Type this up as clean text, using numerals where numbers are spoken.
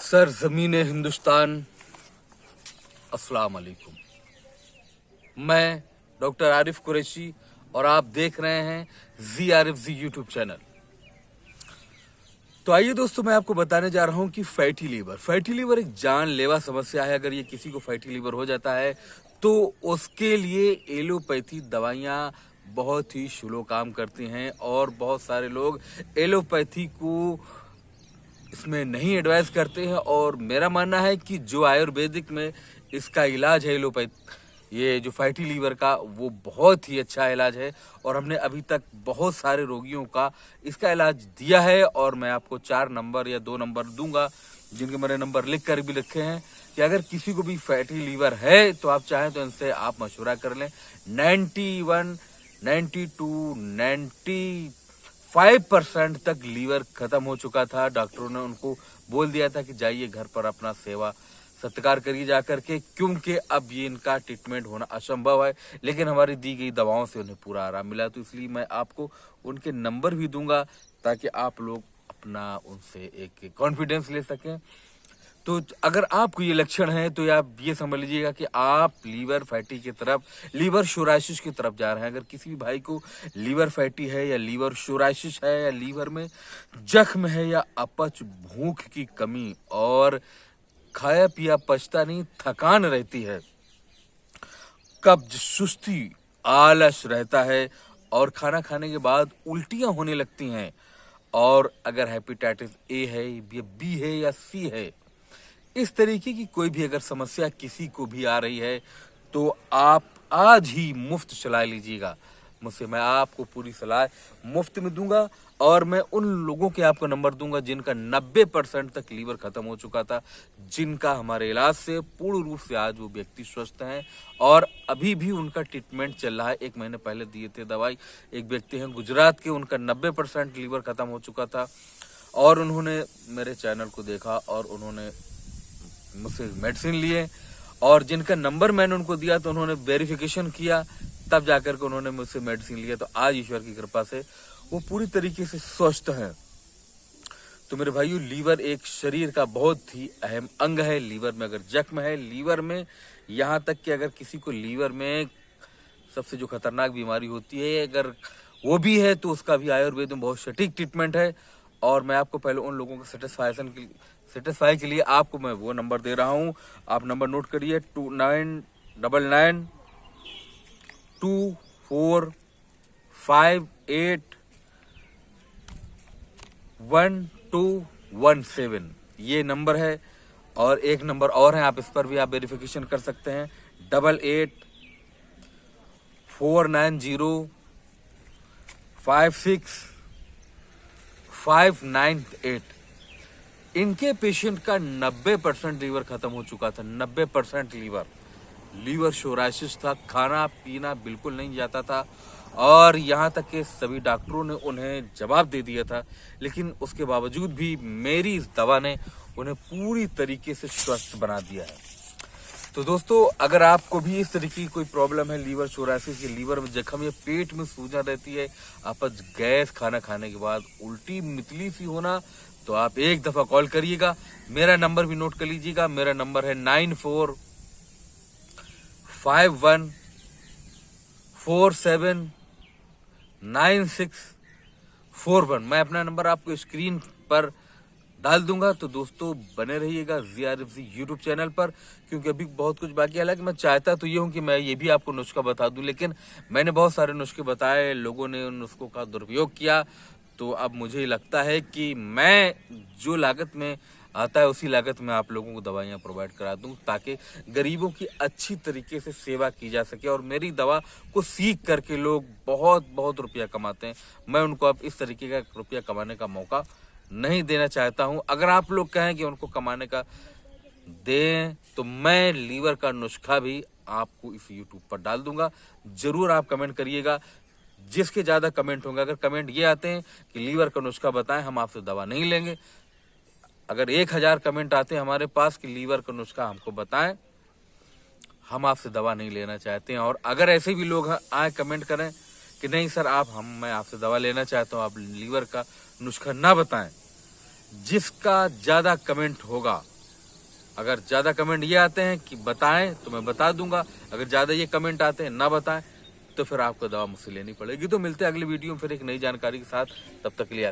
सरजमीन हिंदुस्तान, अस्सलाम वालेकुम। मैं डॉक्टर आरिफ कुरैशी और आप देख रहे हैं जी आरिफ जी यूट्यूब चैनल। तो आइए दोस्तों, मैं आपको बताने जा रहा हूं कि फैटी लीवर एक जानलेवा समस्या है। अगर ये किसी को फैटी लीवर हो जाता है तो उसके लिए एलोपैथी दवाइयां बहुत ही स्लो काम करती हैं और बहुत सारे लोग एलोपैथी को इसमें नहीं एडवाइस करते हैं। और मेरा मानना है कि जो आयुर्वेदिक में इसका इलाज है एलोपैथी, ये जो फैटी लीवर का, वो बहुत ही अच्छा इलाज है और हमने अभी तक बहुत सारे रोगियों का इसका इलाज दिया है। और मैं आपको 4 नंबर या 2 नंबर दूंगा, जिनके मैंने नंबर लिख कर भी रखे हैं कि अगर किसी को भी फैटी लीवर है तो आप चाहें तो इनसे आप मशवरा कर लें। 91, 92, 95% तक लीवर खत्म हो चुका था। डॉक्टरों ने उनको बोल दिया था कि जाइए घर पर अपना सेवा सत्कार करिए जा करके, क्योंकि अब ये इनका ट्रीटमेंट होना असंभव है। लेकिन हमारी दी गई दवाओं से उन्हें पूरा आराम मिला। तो इसलिए मैं आपको उनके नंबर भी दूंगा ताकि आप लोग अपना उनसे एक कॉन्फिडेंस ले सकें। तो अगर आपको ये लक्षण है तो आप ये समझ लीजिएगा कि आप लीवर फैटी की तरफ, लीवर सोराइसिस की तरफ जा रहे हैं। अगर किसी भी भाई को लीवर फैटी है या लीवर सोराइसिस है या लीवर में जख्म है या अपच, भूख की कमी और खाया पिया पचता नहीं, थकान रहती है, कब्ज, सुस्ती, आलस रहता है और खाना खाने के बाद उल्टियां होने लगती हैं, और अगर हेपेटाइटिस ए है या बी है या सी है, इस तरीके की कोई भी अगर समस्या किसी को भी आ रही है तो आप आज ही मुफ्त सलाह लीजिएगा मुझसे। मैं आपको पूरी सलाह मुफ्त में दूंगा और मैं उन लोगों के आपको नंबर दूंगा जिनका 90% तक लीवर खत्म हो चुका था, जिनका हमारे इलाज से पूर्ण रूप से आज वो व्यक्ति स्वस्थ हैं और अभी भी उनका ट्रीटमेंट चल रहा है। 1 महीने पहले दिए थे दवाई। एक व्यक्ति हैं गुजरात के, उनका 90% लीवर खत्म हो चुका था और उन्होंने मेरे चैनल को देखा और उन्होंने मुझसे मेडिसिन लिए, और जिनका नंबर मैंने उनको दिया तो उन्होंने वेरिफिकेशन किया, तब जाकर के उन्होंने मुझसे मेडिसिन लिया। तो आज ईश्वर की कृपा से वो पूरी तरीके से स्वस्थ हैं। तो मेरे भाइयों, लीवर एक शरीर का बहुत ही अहम अंग है। लीवर में अगर जख्म है, लीवर में यहाँ तक कि अगर किसी को लीवर में सबसे जो खतरनाक बीमारी होती है अगर वो भी है तो उसका भी आयुर्वेद में बहुत सटीक ट्रीटमेंट है। और मैं आपको पहले उन लोगों को सेटिस्फाई के लिए आपको मैं वो नंबर दे रहा हूँ। आप नंबर नोट करिए, 2999 2458 1217, ये नंबर है। और एक नंबर और है, आप इस पर भी आप वेरिफिकेशन कर सकते हैं, 88 490 56 598। इनके पेशेंट का 90% लीवर खत्म हो चुका था। 90% लीवर सोराइसिस था, खाना पीना बिल्कुल नहीं जाता था और यहाँ तक कि सभी डॉक्टरों ने उन्हें जवाब दे दिया था। लेकिन उसके बावजूद भी मेरी इस दवा ने उन्हें पूरी तरीके से स्वस्थ बना दिया है। तो दोस्तों, अगर आपको भी इस तरीके की कोई प्रॉब्लम है, लीवर सोराइसिस या लीवर में जख्म या पेट में सूजन रहती है, अपच, गैस, खाना खाने के बाद उल्टी मितली सी होना, तो आप एक दफा कॉल करिएगा। मेरा नंबर भी नोट कर लीजिएगा। मेरा नंबर है 9451479641। मैं अपना नंबर आपको स्क्रीन पर डाल दूंगा। तो दोस्तों, बने रहिएगा जी आरिफ जी यूट्यूब चैनल पर, क्योंकि अभी बहुत कुछ बाकी है। हालांकि मैं चाहता तो ये हूँ कि मैं ये भी आपको नुस्खा बता दूं, लेकिन मैंने बहुत सारे नुस्खे बताए, लोगों ने उन नुस्खों का दुरुपयोग किया। तो अब मुझे लगता है कि मैं जो लागत में आता है उसी लागत में आप लोगों को दवाइयाँ प्रोवाइड करा दूं, ताकि गरीबों की अच्छी तरीके से सेवा की जा सके। और मेरी दवा को सीख करके लोग बहुत बहुत रुपया कमाते हैं। मैं उनको अब इस तरीके का रुपया कमाने का मौका नहीं देना चाहता हूं। अगर आप लोग कहें कि उनको कमाने का दें तो मैं लीवर का नुस्खा भी आपको इस यूट्यूब पर डाल दूंगा। जरूर आप कमेंट करिएगा, जिसके ज्यादा कमेंट होंगे। अगर कमेंट ये आते हैं कि लीवर का नुस्खा बताएं, हम आपसे दवा नहीं लेंगे। अगर 1000 कमेंट आते हैं हमारे पास कि लीवर का नुस्खा हमको बताएं, हम आपसे दवा नहीं लेना चाहते हैं। और अगर ऐसे भी लोग आए कमेंट करें कि नहीं सर मैं आपसे दवा लेना चाहता हूँ, आप लीवर का नुस्खा ना बताएं, जिसका ज्यादा कमेंट होगा अगर ज्यादा कमेंट ये आते हैं कि बताएं तो मैं बता दूंगा, अगर ज्यादा ये कमेंट आते हैं ना बताएं तो फिर आपको दवा मुझसे लेनी पड़ेगी। तो मिलते हैं अगली वीडियो में फिर एक नई जानकारी के साथ, तब तक के लिए।